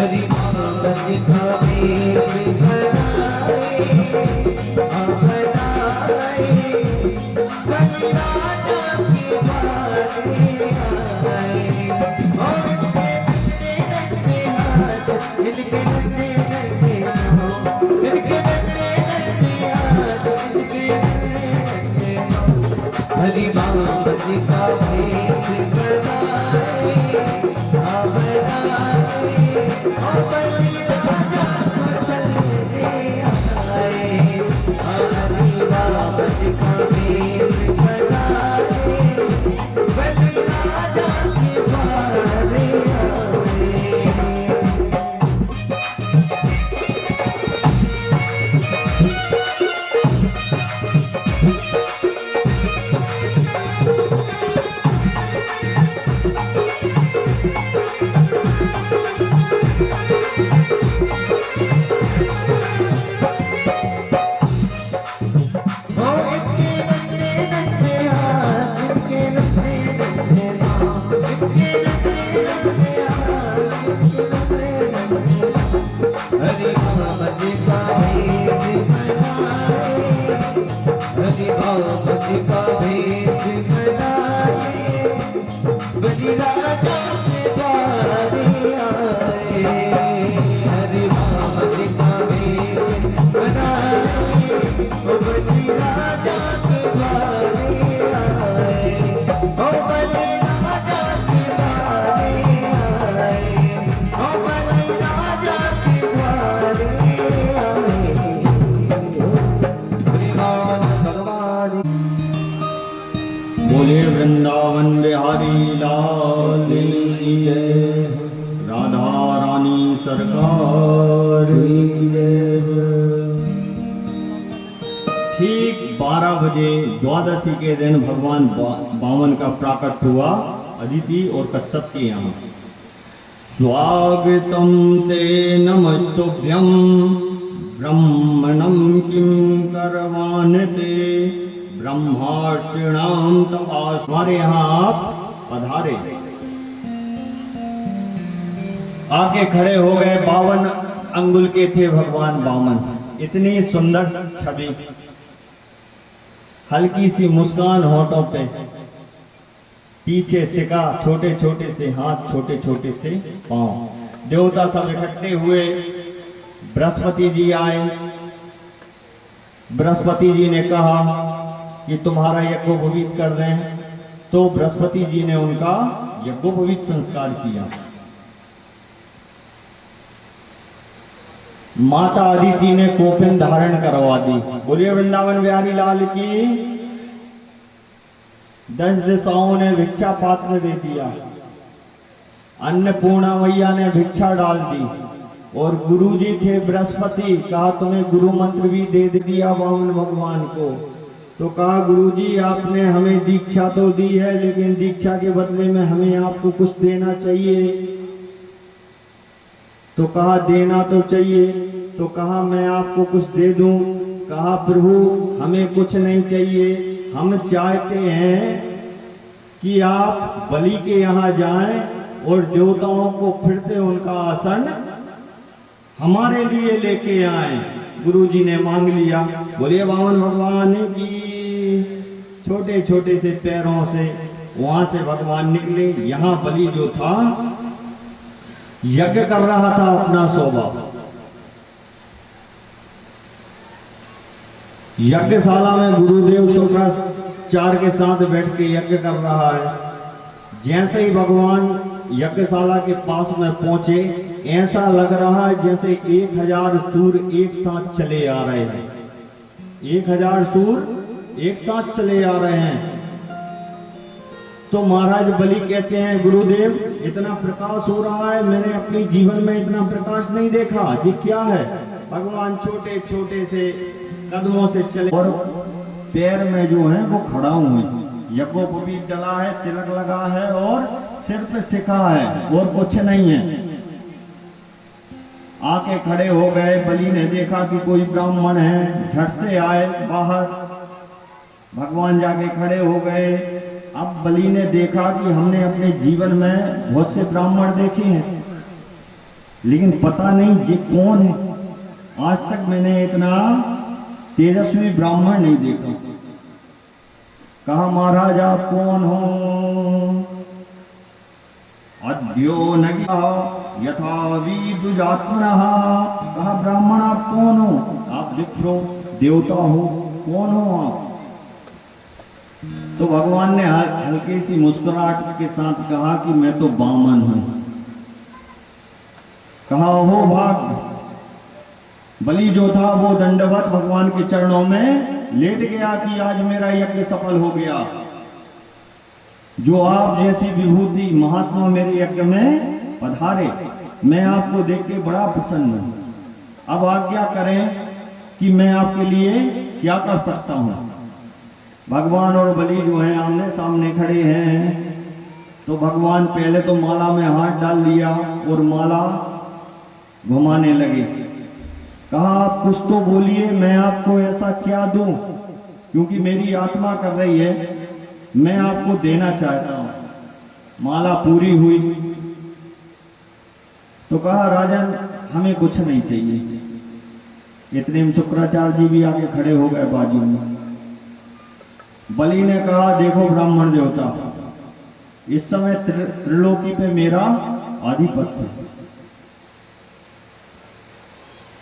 हरि बाबा जी का भेष बनाए बलि राजा के द्वारे आए। और इनके नन्हे हाथ, इनके नन्हे पाँव, इनके नन्हे हाथ, इनके नन्हे पाँव, हरि बाबा जी का भेष बनाए और बलि राजा को चलने आए। हरि बाबा जी का भेष बनाए बलि राजा के द्वारे आए। हरि बाबा जी का भेष बनाए, हरि बाबा जी का भेष बनाए बलि राजा के द्वारे आए। हरि बाबा जी का भेष बनाए बलि राजा के द्वारे आए। ओ बलि राजा के द्वारे आए, ओ बलि राजा के द्वारे आए। भगवान बोले वृंदावन बिहारी लाल की जय, राधा रानी सरकार की जय। ठीक 12 बजे द्वादशी के दिन भगवान बामन का प्राकट हुआ अदिति और कश्यप के यहाँ। स्वागतम ते नमस्तुभ्यं ब्रह्मणं किं करवाणते ब्रह्मार्षिणां तवास। हमारे यहाँ आप पधारे। आके खड़े हो गए। 52 अंगुल के थे भगवान बामन। इतनी सुंदर छवि, हल्की सी मुस्कान होठों पे, पीछे सिका, छोटे छोटे से हाथ, छोटे छोटे से पांव। देवता सब इकट्ठे हुए। बृहस्पति जी आए। बृहस्पति जी ने कहा कि तुम्हारा यज्ञोपवीत कर दें, तो बृहस्पति जी ने उनका यज्ञोपवीत संस्कार किया। माता अदिति ने कोपिन धारण करवा दी। बोलिए वृंदावन बिहारी लाल की। 10 दिशाओं ने भिक्षा पात्र दे दिया। अन्नपूर्णा मैया ने भिक्षा डाल दी। और गुरुजी थे बृहस्पति, कहा तुम्हें गुरु मंत्र भी दे दिया वामन भगवान को। तो कहा गुरुजी आपने हमें दीक्षा तो दी है, लेकिन दीक्षा के बदले में हमें आपको कुछ देना चाहिए। तो कहा देना तो चाहिए। तो कहा मैं आपको कुछ दे दूं। कहा प्रभु हमें कुछ नहीं चाहिए, हम चाहते हैं कि आप बलि के यहाँ जाएं और देवताओं को फिर से उनका आसन हमारे लिए लेके आए। गुरुजी ने मांग लिया। बोलिए वामन भगवान की। छोटे छोटे से पैरों से वहां से भगवान निकले। यहाँ बलि जो था यज्ञ कर रहा था अपना स्वभाव। यज्ञशाला में गुरुदेव शुक्राचार्य के साथ बैठ के यज्ञ कर रहा है। जैसे ही भगवान यज्ञशाला के पास में पहुंचे, ऐसा लग रहा है जैसे 1000 सूर एक साथ चले आ रहे हैं। 1000 सूर एक साथ चले आ रहे हैं। तो महाराज बलि कहते हैं गुरुदेव इतना प्रकाश हो रहा है, मैंने अपने जीवन में इतना प्रकाश नहीं देखा, ये क्या है? भगवान छोटे छोटे से कदमों से चले और पैर में जो है वो खड़ा हुए। यज्ञोपवीत डला है, तिलक लगा है और सिर पे सिखा है और कुछ नहीं है। आके खड़े हो गए। बलि ने देखा कि कोई ब्राह्मण है, झट से आए बाहर। भगवान जाके खड़े हो गए। अब बलि ने देखा कि हमने अपने जीवन में बहुत से ब्राह्मण देखे हैं, लेकिन पता नहीं ये कौन है। आज तक मैंने इतना तेजस्वी ब्राह्मण नहीं देखा। कहा महाराज आप कौन हो? अद्यो नज्ञा यथा विदुजात्मनः। कहा ब्राह्मण आप कौन हो? आप विप्रो देवता हो, कौन हो आप? तो भगवान ने हल्की सी मुस्कुराहट के साथ कहा कि मैं तो बामन हूं। कहा हो भाग। बलि जो था वो दंडवत भगवान के चरणों में लेट गया कि आज मेरा यज्ञ सफल हो गया। जो आप जैसी विभूति महात्मा मेरे यज्ञ में पधारे, मैं आपको देख के बड़ा प्रसन्न हूं। अब आज्ञा करें कि मैं आपके लिए क्या कर सकता हूं। भगवान और बलि जो है आमने सामने खड़े हैं। तो भगवान पहले तो माला में हाथ डाल लिया और माला घुमाने लगे। कहा आप कुछ तो बोलिए, मैं आपको ऐसा क्या दूं, क्योंकि मेरी आत्मा कर रही है, मैं आपको देना चाहता हूं। माला पूरी हुई तो कहा राजन हमें कुछ नहीं चाहिए। इतने में शुक्राचार्य जी भी आके खड़े हो गए बाजू में। बलि ने कहा देखो ब्राह्मण देवता, इस समय त्रिलोकी पे मेरा आधिपत्य है,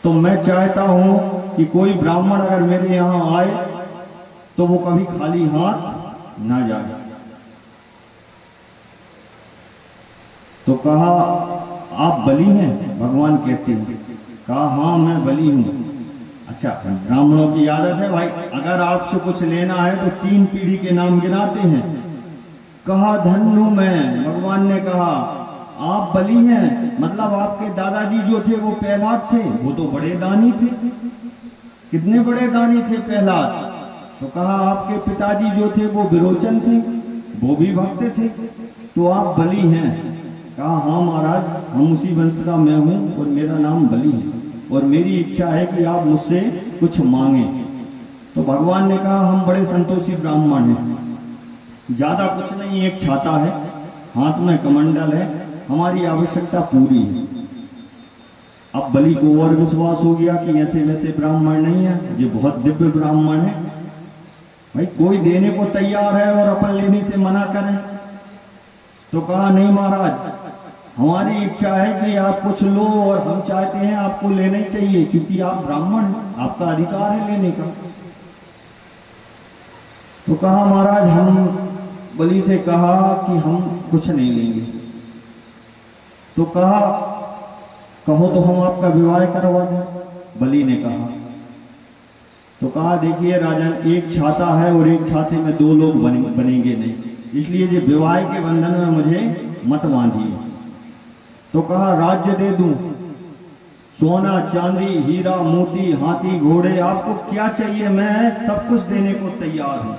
तो मैं चाहता हूं कि कोई ब्राह्मण अगर मेरे यहां आए तो वो कभी खाली हाथ ना जाए। तो कहा आप बलि हैं? भगवान कहते हैं। कहा हाँ मैं बलि हूं। अच्छा ब्राह्मणों की आदत है भाई, अगर आपसे कुछ लेना है तो 3 पीढ़ी के नाम गिनाते हैं। कहा धन्य हूं मैं। भगवान ने कहा आप बलि हैं, मतलब आपके दादाजी जो थे वो प्रहलाद थे, वो तो बड़े दानी थे। कितने बड़े दानी थे प्रहलाद। तो कहा आपके पिताजी जो थे वो विरोचन थे, वो भी भक्त थे, तो आप बलि हैं। कहा हाँ महाराज हम उसी वंश का मैं हूं और मेरा नाम बलि है, और मेरी इच्छा है कि आप मुझसे कुछ मांगे। तो भगवान ने कहा हम बड़े संतोषी ब्राह्मण हैं, ज्यादा कुछ नहीं, एक छाता है, हाथ में कमंडल है, हमारी आवश्यकता पूरी है। अब बलि को और विश्वास हो गया कि ऐसे वैसे ब्राह्मण नहीं है, ये बहुत दिव्य ब्राह्मण है। भाई कोई देने को तैयार है और अपन लेने से मना करें। तो कहा नहीं महाराज हमारी इच्छा है कि आप कुछ लो, और हम चाहते हैं आपको लेना ही चाहिए, क्योंकि आप ब्राह्मण, आपका अधिकार है लेने का। तो कहा महाराज हम बलि से कहा कि हम कुछ नहीं लेंगे। तो कहा कहो तो हम आपका विवाह करवा दें। बलि ने कहा। तो कहा देखिए राजन, एक छाता है और एक छाते में 2 लोग बनेंगे नहीं, इसलिए ये विवाह के बंधन में मुझे मत बांधिए। तो कहा राज्य दे दूं, सोना चांदी हीरा मोती हाथी घोड़े, आपको क्या चाहिए, मैं सब कुछ देने को तैयार हूं।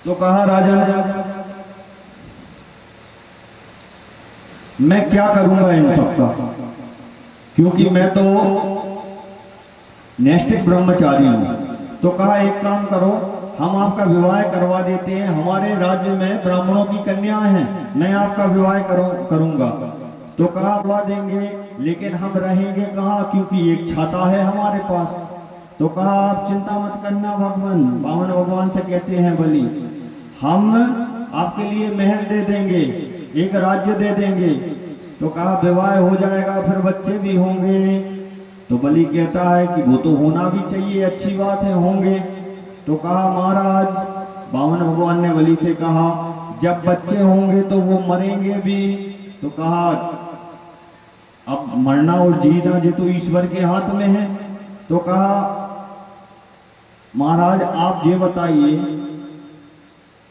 तो कहा राजन मैं क्या करूंगा इन सबका, क्योंकि मैं तो नैष्ठिक ब्रह्मचारी हूं। तो कहा एक काम करो, हम आपका विवाह करवा देते हैं, हमारे राज्य में ब्राह्मणों की कन्याएं हैं, मैं आपका विवाह करूंगा। तो कहा करवा देंगे, लेकिन हम रहेंगे कहाँ, क्योंकि एक छाता है हमारे पास। तो कहा आप चिंता मत करना भगवान, बामन भगवान से कहते हैं बलि, हम आपके लिए महल दे देंगे, एक राज्य दे देंगे। तो कहा विवाह हो जाएगा, फिर बच्चे भी होंगे। तो बलि कहता है कि वो तो होना भी चाहिए, अच्छी बात है, होंगे। तो कहा महाराज, बामन भगवान ने बलि से कहा जब बच्चे होंगे तो वो मरेंगे भी। तो कहा अब मरना और जीना ये तो ईश्वर के हाथ में है। तो कहा महाराज आप ये बताइए,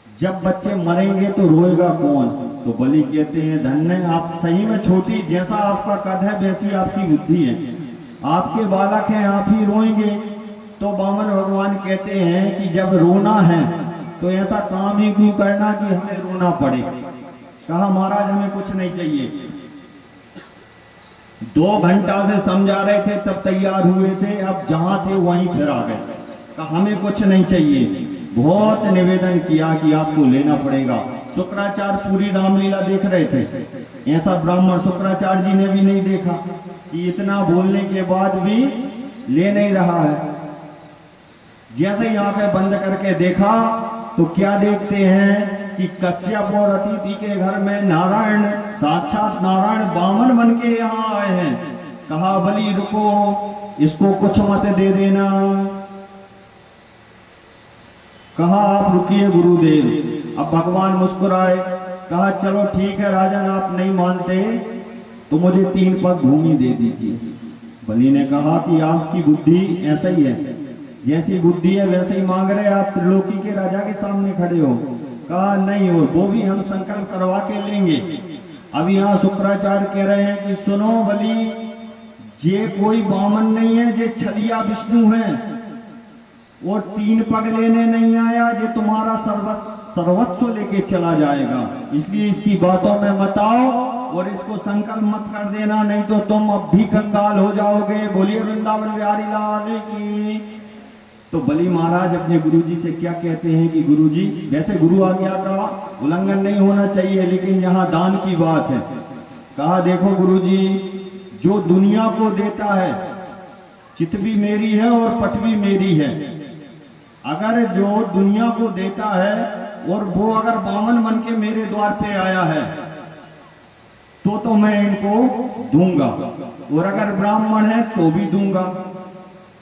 जब बच्चे मरेंगे तो रोएगा कौन। तो बलि कहते हैं धन्य आप सही में, छोटी जैसा आपका कद है वैसी आपकी बुद्धि है, आपके बालक हैं, आप ही रोएंगे। तो बामन भगवान कहते हैं कि जब रोना है तो ऐसा काम ही क्यों करना कि हमें रोना पड़े। कहा महाराज हमें कुछ नहीं चाहिए। 2 घंटा से समझा रहे थे तब तैयार हुए थे, अब जहां थे वहीं फिर आ गए। कहा हमें कुछ नहीं चाहिए। बहुत निवेदन किया कि आपको लेना पड़ेगा। शुक्राचार्य पूरी रामलीला देख रहे थे, ऐसा ब्राह्मण शुक्राचार्य जी ने भी नहीं देखा कि इतना बोलने के बाद भी ले नहीं रहा है। जैसे ही आंखें बंद करके देखा तो क्या देखते हैं कि कश्यप और अतिथि के घर में नारायण, साक्षात नारायण वामन बन के यहाँ आए हैं। कहा बलि रुको, इसको कुछ मत दे देना। कहा आप रुकिए गुरुदेव। अब भगवान मुस्कुराए, कहा चलो ठीक है राजन, आप नहीं मानते तो मुझे 3 पग भूमि दे दीजिए। बलि ने कहा कि आपकी बुद्धि ऐसा ही है, जैसी बुद्धि है वैसे ही मांग रहे, आप त्रिलोकी के राजा के सामने खड़े हो। कहा नहीं, और वो भी हम संकल्प करवा के लेंगे। अब यहाँ शुक्राचार्य कह रहे हैं कि सुनो बलि, ये कोई वामन नहीं है, ये छलिया विष्णु है और 3 पग लेने नहीं आया, ये तुम्हारा सर्वस्व लेके चला जाएगा। इसलिए इसकी बातों में मत आओ और इसको संकल्प मत कर देना, नहीं तो तुम अब भी कंगाल हो जाओगे। बोलिए वृंदावन बिहारी लाल की। तो बलि महाराज अपने गुरुजी से क्या कहते हैं कि गुरुजी, वैसे गुरु आज्ञा का उल्लंघन नहीं होना चाहिए, लेकिन यहाँ दान की बात है। कहा देखो गुरुजी, जो दुनिया को देता है, चित भी मेरी है और पट भी मेरी है। अगर जो दुनिया को देता है और वो अगर वामन बन के मेरे द्वार पे आया है तो मैं इनको दूंगा, और अगर ब्राह्मण है तो भी दूंगा।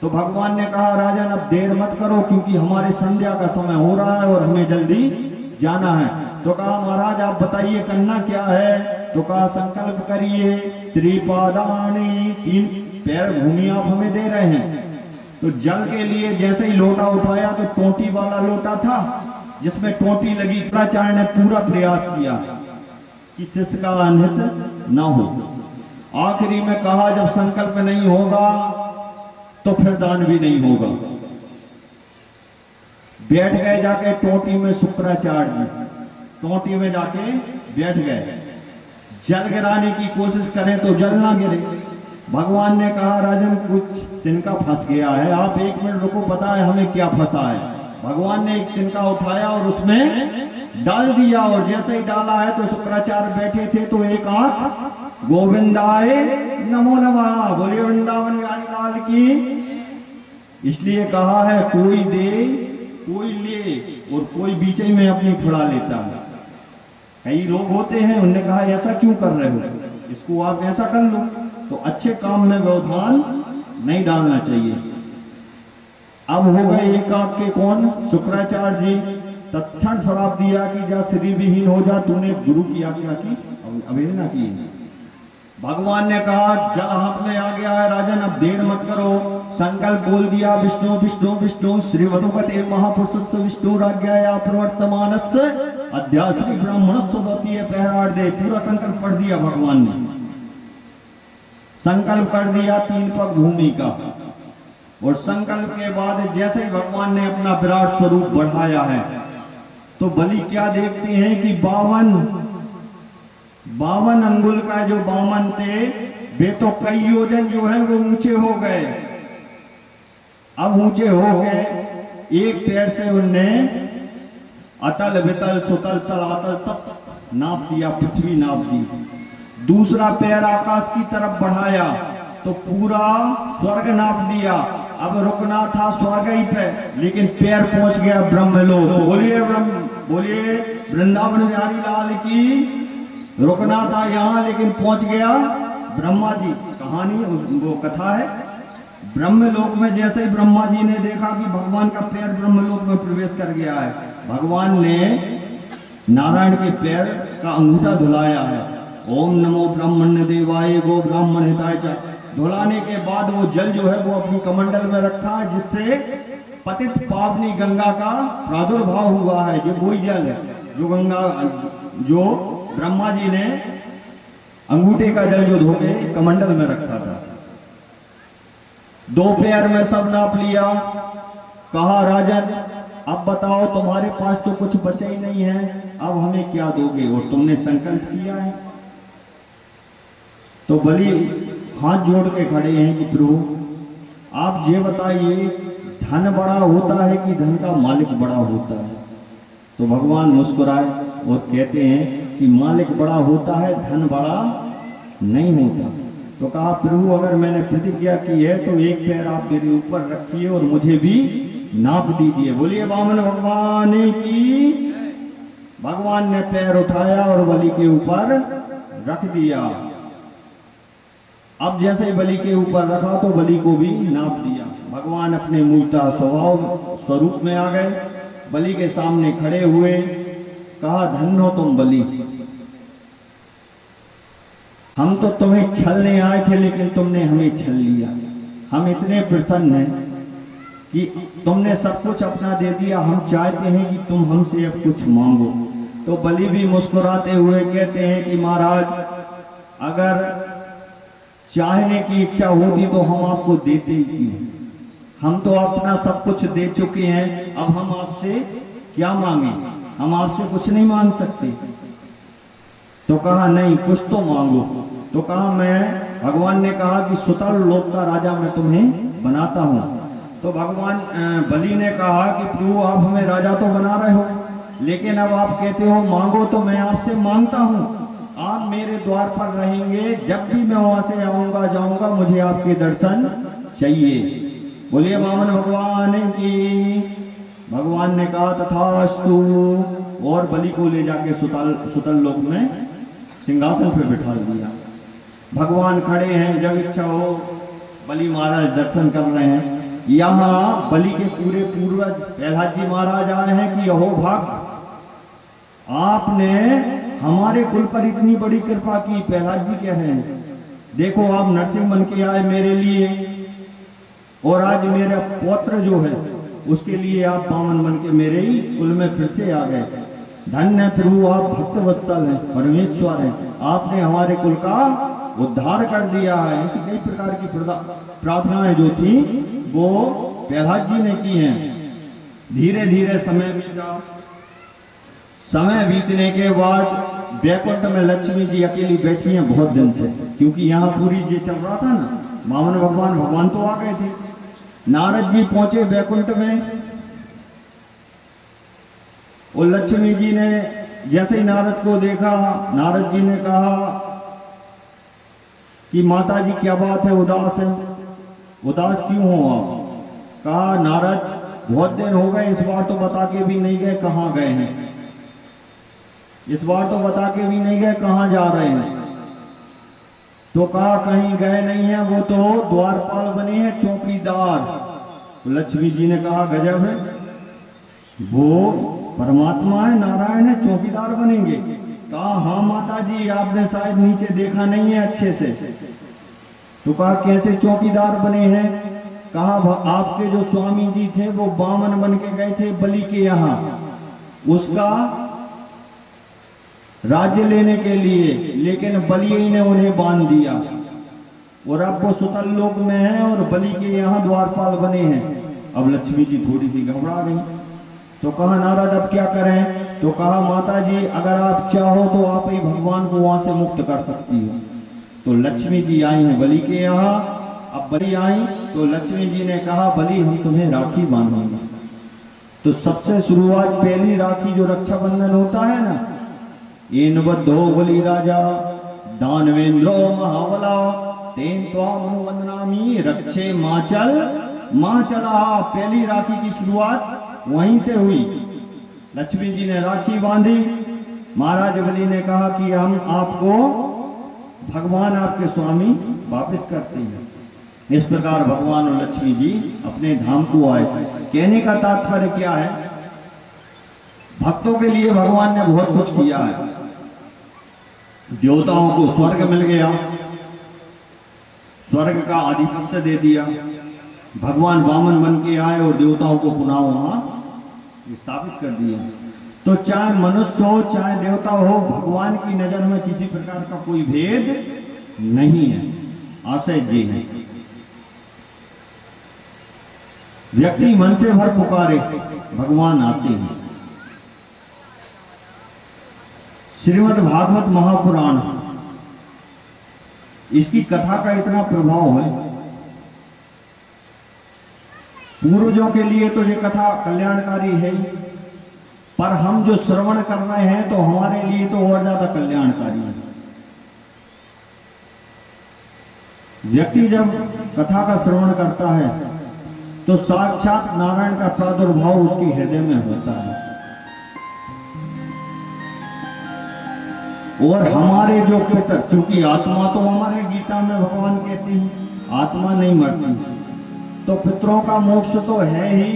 तो भगवान ने कहा राजन अब देर मत करो, क्योंकि हमारे संध्या का समय हो रहा है और हमें जल्दी जाना है। तो कहा महाराज आप बताइए करना क्या है। तो कहा संकल्प करिए, त्रिपादानी, 3 पैर भूमि आप हमें दे रहे हैं। तो जल के लिए जैसे ही लोटा उठाया तो टोंटी वाला लोटा था जिसमें टोंटी लगी। शुक्राचार्य ने पूरा प्रयास किया कि शिष्य का अनहित न हो। आखिरी में कहा जब संकल्प नहीं होगा तो फिर दान भी नहीं होगा। बैठ गए जाके टोंटी में शुक्राचार्य जी, टोंटी में जाके बैठ गए। जल गिराने की कोशिश करें तो जल ना गिरे। भगवान ने कहा राजन कुछ तिनका फंस गया है, आप 1 मिनट रुको, पता है हमें क्या फंसा है। भगवान ने एक तिनका उठाया और उसमें डाल दिया, और जैसे ही डाला है तो शुक्राचार्य बैठे थे तो एक आंख गोविंदाय नमो नमः, बोलिए वृंदावन बिहारी लाल की। इसलिए कहा है कोई दे कोई ले और कोई बीच में अपनी फुड़ा लेता है। कई लोग होते हैं, उनने कहा ऐसा क्यों कर रहे हो, इसको आप ऐसा कर लो। तो अच्छे काम में व्यवधान नहीं डालना चाहिए। अब हो गए एक आंख के कौन, शुक्राचार्य जी। तत्क्षण श्राप दिया कि जा श्री विहीन हो जा, तूने गुरु की आज्ञा की अवहेलना की। भगवान ने कहा जल हाथ में आ गया है राजन, अब देर मत करो। संकल्प बोल दिया विष्णु विष्णु विष्णु श्री वधुपते महापुरुष विष्णु राज्ञाया प्रवर्तमानस्य अध्याश्री ब्राह्मण स्वदतीय पहरार्धे। पूरा संकल्प पढ़ दिया भगवान ने, संकल्प कर दिया 3 पग भूमि का। और संकल्प के बाद जैसे ही भगवान ने अपना विराट स्वरूप बढ़ाया है तो बलि क्या देखते हैं कि 52 अंगुल का जो वामन थे वे तो कई योजन जो है वो ऊंचे हो गए। अब ऊंचे हो गए, एक पैर से उनने अतल वितल सुतल तलातल सब नाप दिया, पृथ्वी नाप दी। दूसरा पैर आकाश की तरफ बढ़ाया तो पूरा स्वर्ग नाप दिया। अब रुकना था स्वर्ग ही पे, लेकिन पैर पहुंच गया ब्रह्मलोक। बोलिए वृंदावन बिहारी लाल की। रुकना था यहाँ लेकिन पहुंच गया ब्रह्मा जी। कहानी वो कथा है। ब्रह्मलोक में जैसे ही ब्रह्मा जी ने देखा कि भगवान का पैर ब्रह्मलोक में प्रवेश कर गया है, भगवान ने नारायण के पैर का अंगूठा धुलाया है। ओम नमो ब्राह्मण्य देवाय गो ब्राह्मण हिताय च। धुलाने के बाद वो जल जो है वो अपनी कमंडल में रखा, जिससे पतित पावनी गंगा का प्रादुर्भाव हुआ है। जो वही जल है जो गंगा, जो ब्रह्मा जी ने अंगूठे का जल जो धो के कमंडल में रखा था। 2 पैर में सब नाप लिया। कहा राजन अब बताओ तुम्हारे पास तो कुछ बचा ही नहीं है, अब हमें क्या दोगे, और तुमने संकल्प किया है। तो बलि हाथ जोड़ के खड़े हैं कि प्रभु आप ये बताइए धन बड़ा होता है कि धन का मालिक बड़ा होता है? तो भगवान मुस्कुराए और कहते हैं कि मालिक बड़ा होता है, धन बड़ा नहीं होता। तो कहा प्रभु अगर मैंने प्रतिज्ञा की है तो एक पैर आप मेरे ऊपर रखिए और मुझे भी नाप दीजिए। बोलिए वामन भगवान की। भगवान ने पैर उठाया और बलि के ऊपर रख दिया। अब जैसे ही बलि के ऊपर रखा तो बलि को भी नाप दिया। भगवान अपने मूलतः स्वभाव स्वरूप में आ गए, बलि के सामने खड़े हुए, कहा धन्य हो तुम बलि, हम तो तुम्हें छलने आए थे लेकिन तुमने हमें छल लिया। हम इतने प्रसन्न हैं कि तुमने सब कुछ अपना दे दिया, हम चाहते हैं कि तुम हमसे अब कुछ मांगो। तो बलि भी मुस्कुराते हुए कहते हैं कि महाराज अगर चाहने की इच्छा होती तो हम आपको देते ही क्यों, हम तो अपना सब कुछ दे चुके हैं, अब हम आपसे क्या मांगे, हम आपसे कुछ नहीं मांग सकते। तो कहा नहीं कुछ तो मांगो। तो कहा मैं, भगवान ने कहा कि सुतल लोक का राजा मैं तुम्हें बनाता हूं। तो भगवान बलि ने कहा कि प्रभु आप हमें राजा तो बना रहे हो, लेकिन अब आप कहते हो मांगो, तो मैं आपसे मांगता हूं, आप मेरे द्वार पर रहेंगे, जब भी मैं वहां से आऊंगा जाऊंगा मुझे आपके दर्शन चाहिए। बोलिए वामन भगवान की। भगवान ने कहा तथास्तु, और बलि को ले जाके सुतल लोक में सिंहासन पर बिठा दिया। भगवान खड़े हैं, जब इच्छा हो बलि महाराज दर्शन कर रहे हैं। यहाँ बलि के पूरे पूर्वज प्रहलाद जी महाराज आए हैं कि अहो भाग, आपने हमारे कुल पर इतनी बड़ी कृपा की। प्रहलाद जी क्या है, देखो आप नरसिंह बन के आए मेरे लिए, और आज मेरा पौत्र जो है उसके लिए आप बामन बन के मेरे ही कुल में फिर से आ गए। धन्य प्रभु आप भक्त वत्सल हैं, परमेश्वर हैं, आपने हमारे कुल का उद्धार कर दिया है। ऐसी कई प्रकार की प्रार्थनाएं जो थी वो प्रहलाद जी ने की हैं। धीरे धीरे समय बीता। समय बीतने के बाद बैकुंठ में लक्ष्मी जी अकेली बैठी हैं बहुत दिन से, क्योंकि यहाँ पूरी ये चल रहा था ना, वामन भगवान तो आ गए थे। नारद जी पहुंचे बैकुंठ में, और लक्ष्मी जी ने जैसे ही नारद को देखा, नारद जी ने कहा कि माता जी क्या बात है, उदास है, उदास क्यों हो आप? कहा नारद बहुत दिन हो गए, इस बार तो बता के भी नहीं गए कहाँ गए हैं, इस बार तो बता के भी नहीं गए कहाँ जा रहे हैं। तो कहा कहीं गए नहीं है, वो तो द्वारपाल बने हैं, चौकीदार। तो लक्ष्मी जी ने कहा गजब है, वो परमात्मा है, नारायण है, चौकीदार बनेंगे। कहा हाँ माता जी आपने शायद नीचे देखा नहीं है अच्छे से। तो कहा कैसे चौकीदार बने हैं? कहा आपके जो स्वामी जी थे वो बामन बन के गए थे बलि के यहाँ, उसका राज्य लेने के लिए, लेकिन बलि ने उन्हें बांध दिया, और अब वो सुतल लोक में है और बलि के यहाँ द्वारपाल बने हैं। अब लक्ष्मी जी थोड़ी सी घबरा गई। तो कहा नारद अब क्या करें? तो कहा माता जी अगर आप चाहो तो आप ही भगवान को वहां से मुक्त कर सकती हो। तो लक्ष्मी जी आई हैं बलि के यहाँ। अब बलि आई तो लक्ष्मी जी ने कहा बलि हम तुम्हें राखी बांधेंगे। तो सबसे शुरुआत पहली राखी जो रक्षाबंधन होता है ना, इन बद्धो बलि राजा दानवेंद्रो महाबला तेन त्वाम वंदनामि रक्षे माचला। पहली राखी की शुरुआत वहीं से हुई। लक्ष्मी जी ने राखी बांधी। महाराज बलि ने कहा कि हम आपको भगवान आपके स्वामी वापस करते हैं। इस प्रकार भगवान और लक्ष्मी जी अपने धाम को आए। कहने का तात्पर्य क्या है? भक्तों के लिए भगवान ने बहुत कुछ किया है। देवताओं को स्वर्ग मिल गया, स्वर्ग का आधिपत्य दे दिया। भगवान वामन बन के आए और देवताओं को पुनः वहां स्थापित कर दिया। तो चाहे मनुष्य हो चाहे देवता हो, भगवान की नजर में किसी प्रकार का कोई भेद नहीं है। आशय जी है, व्यक्ति मन से भर पुकारे भगवान आते हैं। श्रीमद् भागवत महापुराण, इसकी कथा का इतना प्रभाव है, पूर्वजों के लिए तो ये कथा कल्याणकारी है ही, पर हम जो श्रवण कर रहे हैं तो हमारे लिए तो और ज्यादा कल्याणकारी है। व्यक्ति जब कथा का श्रवण करता है तो साक्षात नारायण का प्रादुर्भाव उसके हृदय में होता है। और हमारे जो पितर, क्योंकि आत्मा तो हमारे गीता में भगवान कहते हैं आत्मा नहीं मरती, तो पितरों का मोक्ष तो है ही,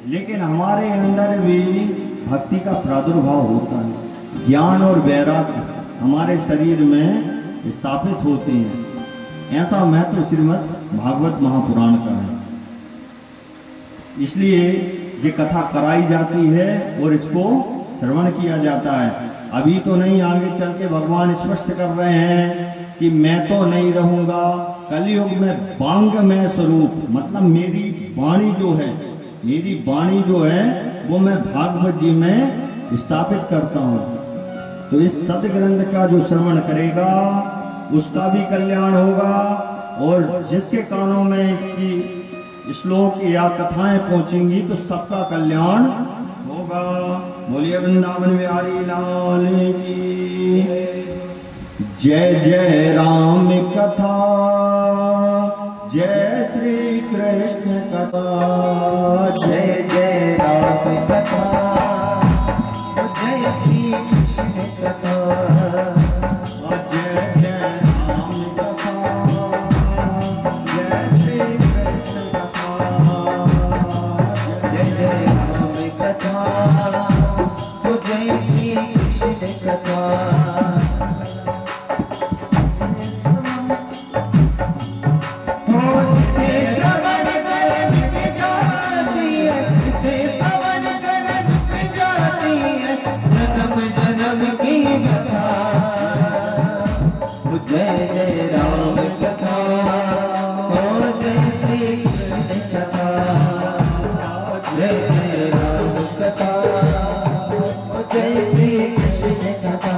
लेकिन हमारे अंदर भी भक्ति का प्रादुर्भाव होता है। ज्ञान और वैराग्य हमारे शरीर में स्थापित होते हैं। ऐसा महत्व श्रीमद् भागवत महापुराण का है, इसलिए ये कथा कराई जाती है और इसको श्रवण किया जाता है। अभी तो नहीं, आगे चल के भगवान स्पष्ट कर रहे हैं कि मैं तो नहीं रहूंगा, कलयुग में वांगमय स्वरूप, मतलब मेरी वाणी जो है, मेरी वाणी जो है वो मैं भागवत जी में स्थापित करता हूँ। तो इस सदग्रंथ का जो श्रवण करेगा उसका भी कल्याण होगा, और जिसके कानों में इसकी श्लोक या कथाएं पहुंचेंगी तो सबका कल्याण होगा। बोलिए वृंदावन बिहारी लाल की जय। जय राम कथा, जय श्री कृष्ण कथा, जय जय राम कथा, जय श्री कृष्ण कथा, जय जय राम कथा, जय श्री कृष्ण कथा, जय जय राम कथा, जय श्री कृष्ण कथा। जय जय राम कथा, जय श्री कृष्ण कथा, जय जय राम कथा, जय श्री कृष्ण कथा।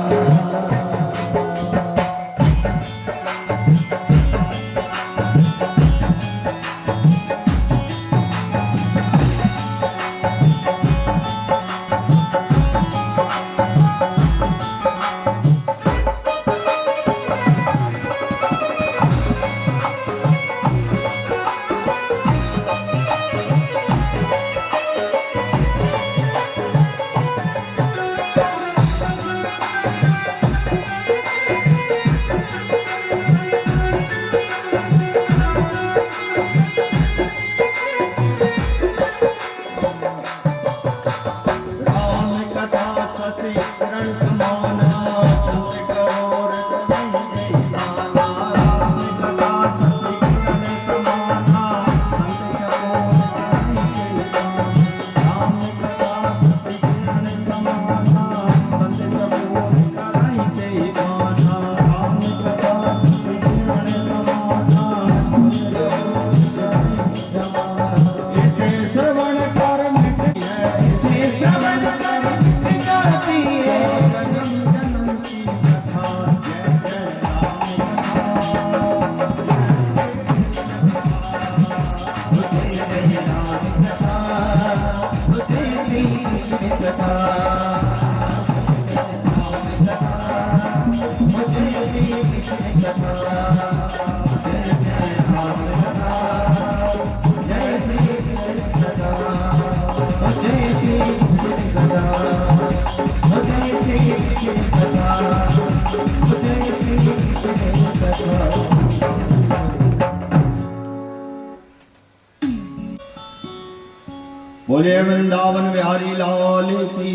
बोले वृंदावन बिहारी लाल की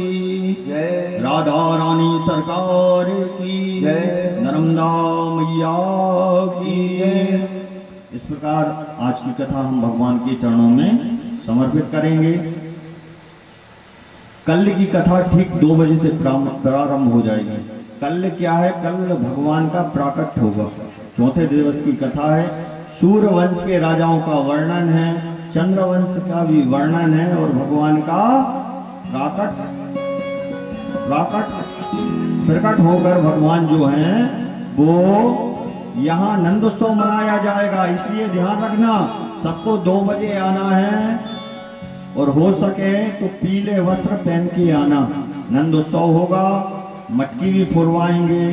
जय, राधा रानी सरकार की जय, नर्मदा मैया की जय। इस प्रकार आज की कथा हम भगवान के चरणों में समर्पित करेंगे। कल की कथा ठीक 2 बजे से प्रारंभ हो जाएगी। कल क्या है? कल भगवान का प्राकट होगा। 4थे दिवस की कथा है। सूर्य वंश के राजाओं का वर्णन है, चंद्रवंश का भी वर्णन है, और भगवान का प्रकट होकर भगवान जो हैं वो यहाँ नंदोत्सव मनाया जाएगा। इसलिए ध्यान रखना, सबको 2 बजे आना है और हो सके तो पीले वस्त्र पहन के आना। नंद उत्सव होगा, मटकी भी फुरवाएंगे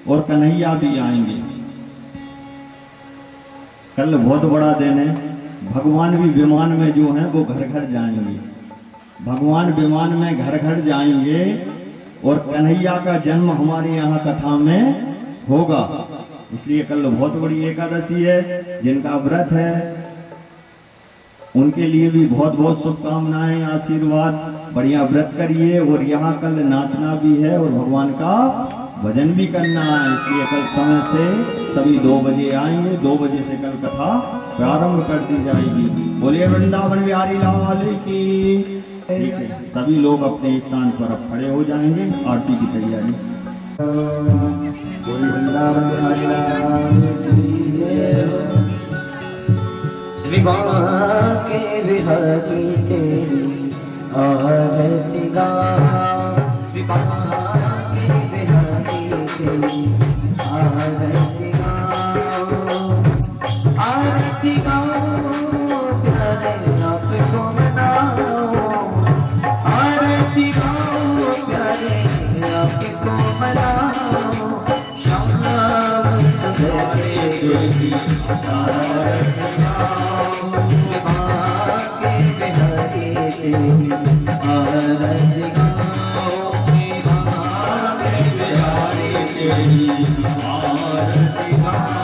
और कन्हैया भी आएंगे। कल बहुत बड़ा दिन है। भगवान भी विमान में जो है वो घर घर जाएंगे। भगवान विमान में घर घर जाएंगे और कन्हैया का जन्म हमारे यहाँ कथा में होगा। इसलिए कल बहुत बड़ी एकादशी है। जिनका व्रत है उनके लिए भी बहुत बहुत शुभकामनाएं, आशीर्वाद। बढ़िया व्रत करिए। और यहाँ कल नाचना भी है और भगवान का भजन भी करना है। इसलिए कल समय से सभी 2 बजे आएंगे। 2 बजे से कल कथा प्रारंभ कर दी जाएगी। बोलिए वृंदावन बिहारी लाल की। ठीक है, सभी लोग अपने स्थान पर अब खड़े हो जाएंगे। आरती की तैयारी। बोलिए वृंदावन बिहारी लाल की जय। श्री बांके बिहारी तेरी आरती गा। श्री बांके बिहारी तेरी आरती गा। आरती गाओ प्यारे आपको मनाओ। आरती गाओ प्यारे आपको मनाओ। श्याम सुंदर तेरी आरती गाओ। बांके बिहारी तेरी आरती गाओ। बांके बिहारी तेरी आरती गाओ।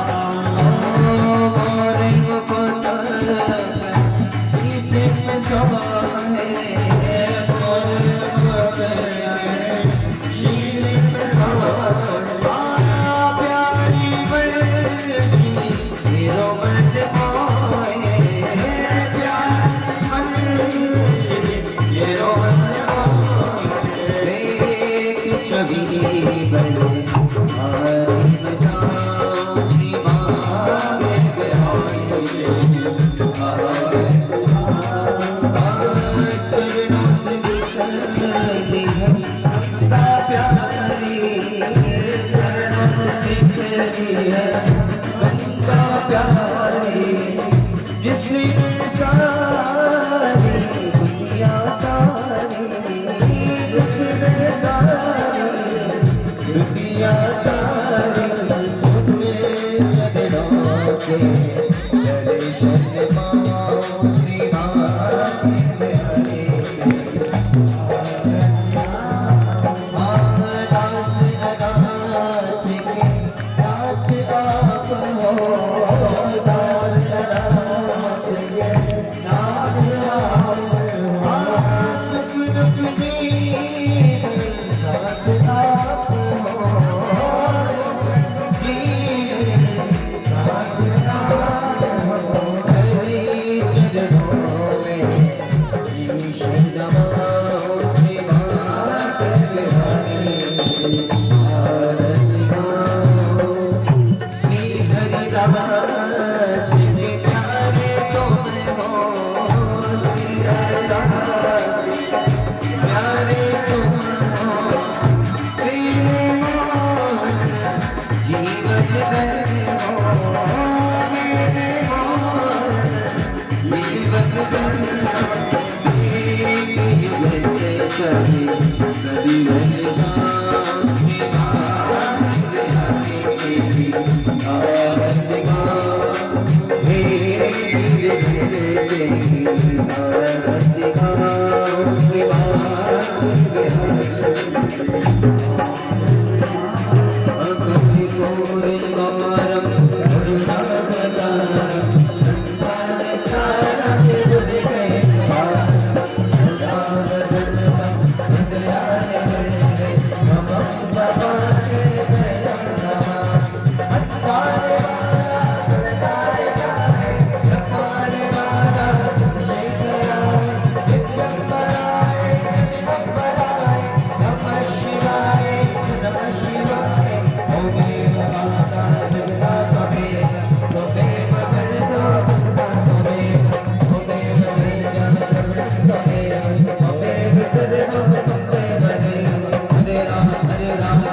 Hare Rama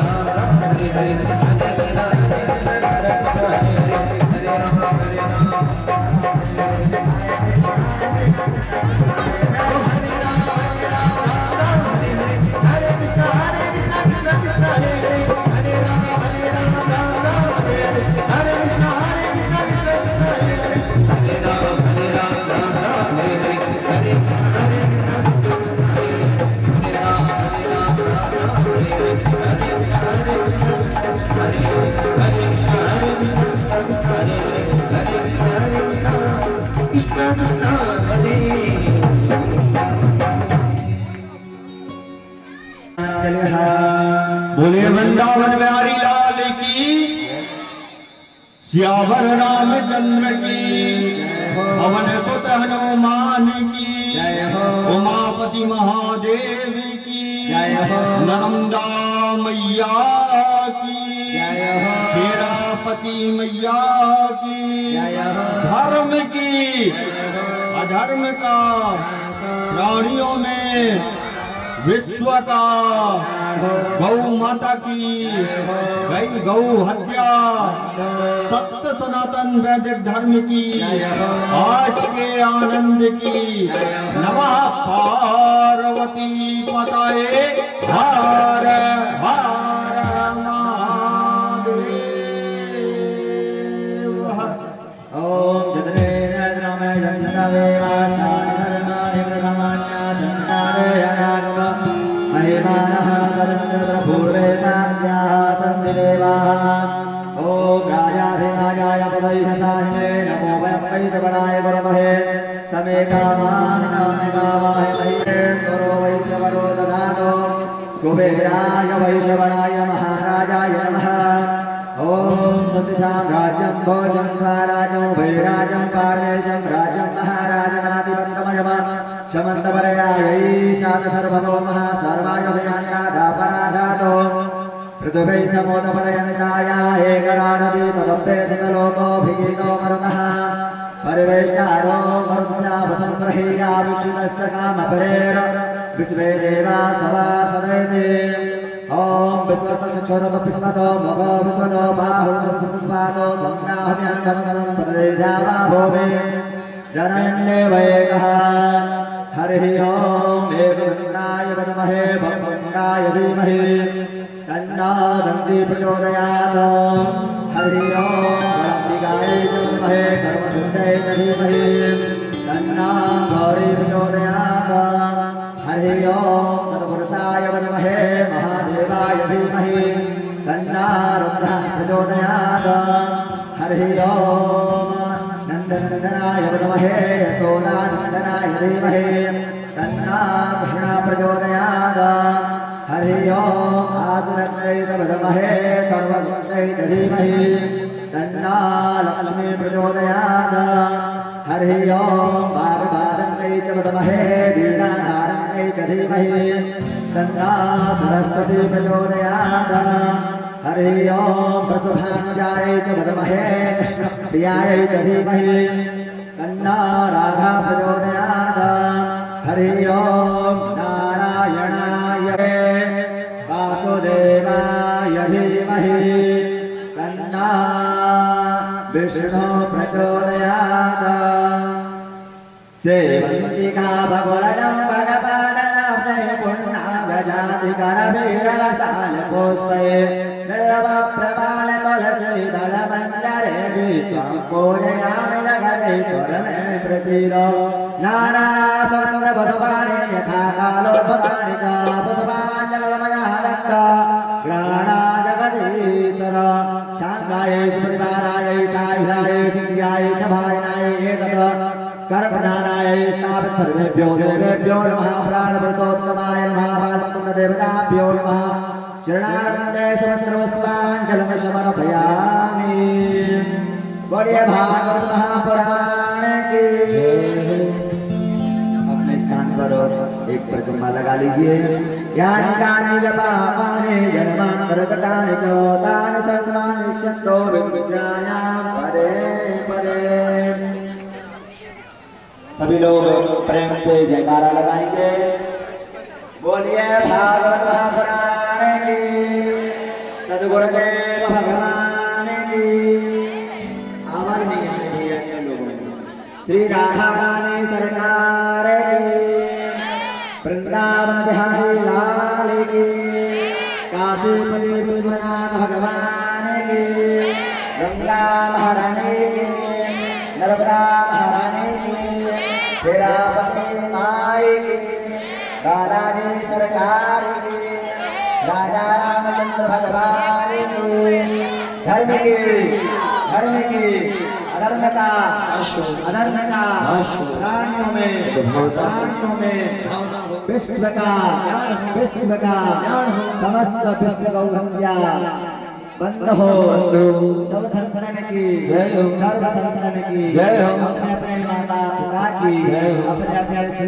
वृंदावन बिहारी लाल की, श्यावर रामचंद्र की, पवन सुत हनुमान की, उमापति महादेव की, नर्मदा मैया की, खेड़ापति मैया की, धर्म की अधर्म का, प्राणियों में विश्व का, गौ माता की, गौ हत्या, सत्य सनातन वैदिक धर्म की, आज के आनंद की, नमः पार्वती पताये हर हर महादेव। ओम जतने नरमे जन्नवे वासानरनाय ब्रह्मण्या जन्नारे अनागम महिमानः सरन्द्र पूर्वे साध्याः सन्धिदेवाः। ओम राजाधिराजाय पदैशताये नमो वयं वैश्वराय गुरमहे समे कामान् कामकामाय मह्ये स्वरो वैश्वरो ददातु कुबेराय वैश्वराय महाराजाय नमः। ओम सत्यसाम्राज्यं भोजं स्वराज्यं वैराजं पारमेशं राज्यं महाराजनादिपत्तमयम शमन्तपरयायै शातसर्वभौमः सर्वाय भयान्नादापराधातो पृथुवै समोदपरयन्ताया एकराडति तदप्ये सकलोकोऽभिगीतो मरुतः परिवेष्टारो मरुत्सावसंग्रहेया विक्षुतस्तकामपरेर विश्वे देवा सवा सदैते। ओम विश्वतक्षरतो विश्वतो मगो विश्वतो बाहुतो विश्वतो संग्राह्यन्दमदं पददेजावा भूमि जनयन्नेवैकः। हरिः ओम एकदन्ताय विद्महे भक्तङ्गाय धीमहि तन्नो दन्ती प्रचोदयात्। हरिः ओम गणाधिकाय विद्महे कर्मसिद्धाय धीमहि तन्नो गौरी प्रचोदयात्। हरिः ओम तत्पुरुषाय विद्महे महादेवाय धीमहि तन्नो रुद्रः प्रचोदयात्। हरिः ओम नन्दनन्दनाय विद्महे यशोदानन्दनाय धीमहि तन्नो कृष्णः प्रचोदयात्। हरिः ओम आसुरत्नै विद्महे सर्वशक्त्यै धीमहि तन्नो लक्ष्मी प्रचोदयात्। हरिः ओम वाग्धारण्यै च विद्महे वीणाधारण्यै च धीमहि तन्नो सरस्वती प्रचोदयात्। हरिः ओम वसुभानुजायै च विद्महे कृष्णप्रियायै च धीमहि तन्नो राधा प्रचोदयात्। हरिः ओम नारायणाय वासुदेवाय धीमहि तन्नो विष्णु प्रचोदयात्। सेवन्तिका भगवरं भगवाननाम्ने पुण्णागजातिकरवीररसालपुष्पे निर्वप्रबालतुलसीदलमण्डले विश्वं पूजयामि जगदीश्वरमे प्रसीद। नानासुरवधुवाणि यथा कालोद्भवानि च पुष्पाञ्जलिमयः दत्त ग्रहणा जगदीश्वर। शान्तायै स्मृतिवारायै सायुधायै दिव्यायै शभायनायै एतत् कर्मधानायै स्थापित सर्वेभ्यो देवेभ्यो नमः। प्राणपुरुषोत्तमाय नमः। बालमुकुन्ददेवताभ्यो नमः। शरणानन्दे सुमन्त्रपुष्पाञ्जलिं समर्पयामि। बोलिए भागवत महापुराण की। अपने स्थान पर एक परिक्रमा लगा लीजिए। ज्ञानी गाने जपाने जन्मांतर कटाने चौदान संतमानि शंतो विश्रायाम पदे पदे। सभी लोग प्रेम से जयकारा लगाएंगे। बोलिए भागवत महापुराण की। सद्गुरुदेव भगवान की। आवाज नहीं आ रही है लोगों को। श्री राधा रानी सरकार की। वृंदावन बिहारी लाल की। काशीपति विश्वनाथ भगवान की। गंगा महारानी की। नर्मदा महारानी की। खेड़ापति माई की। बालाजी सरकार की। राजा रामचंद्र भगवान की। धर्म की अधर्म का अधर्म का प्राणियों में विश्व का समस्त विश्व गौहत्या बंद हो। सब संतन की सर्व संतन की अपने अपने माता पिता की अपने अपने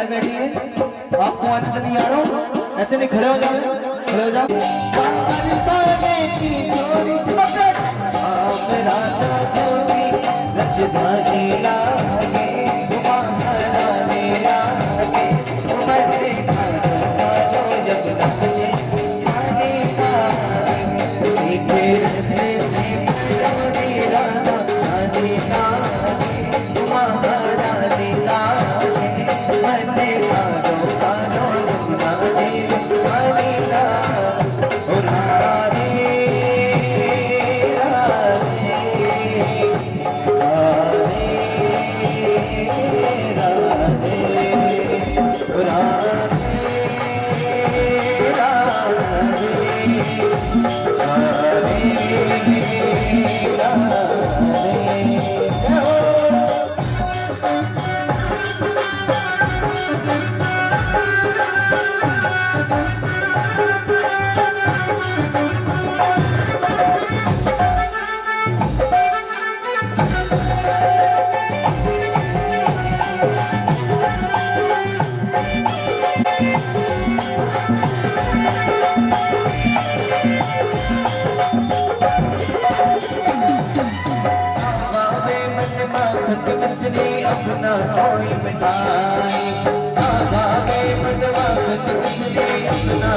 बैठी है, आपको आनंद नहीं आ रहा हूँ, ऐसे नहीं खड़े हो जाओ, खड़े हो जाओ। अपना कोई मिठाई आगे मनवा अपना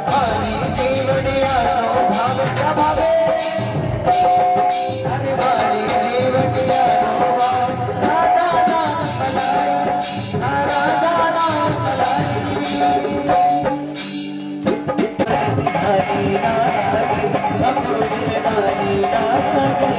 पानी जीवनिया भाव क्या भावे अरे वाली जीवनिया राधा नाम मलाई राधा नाम मलाई हरी राधी अपने राधी राधी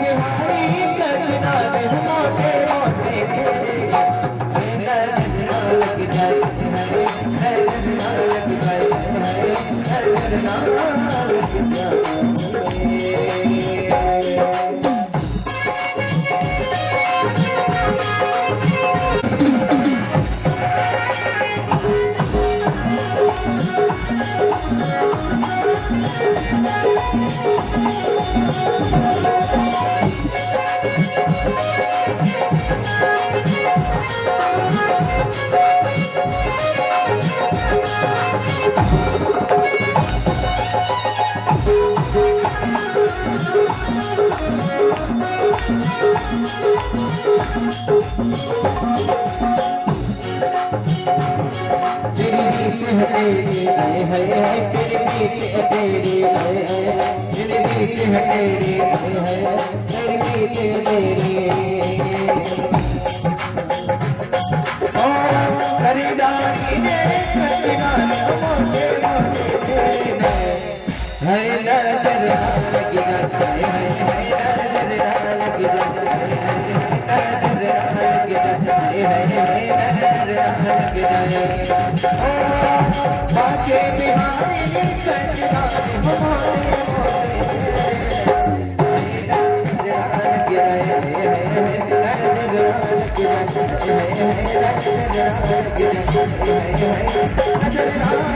बिहारी कचना में मोटे मोटे तेरे नजर लग जाए नजर लग जाए नजर लग जाए। तेरी आए है तेरी बीत तेरी आए है तेरी बीत है तेरी आए है तेरी बीत तेरी ओ खरीदारी ने कचना मोटे मोटे तेरे है नजर लग जाए है नजर लग जाए नजर लग जाए है नजर लग जाए। बाके बिहारी कचना मोटे मोटे नजर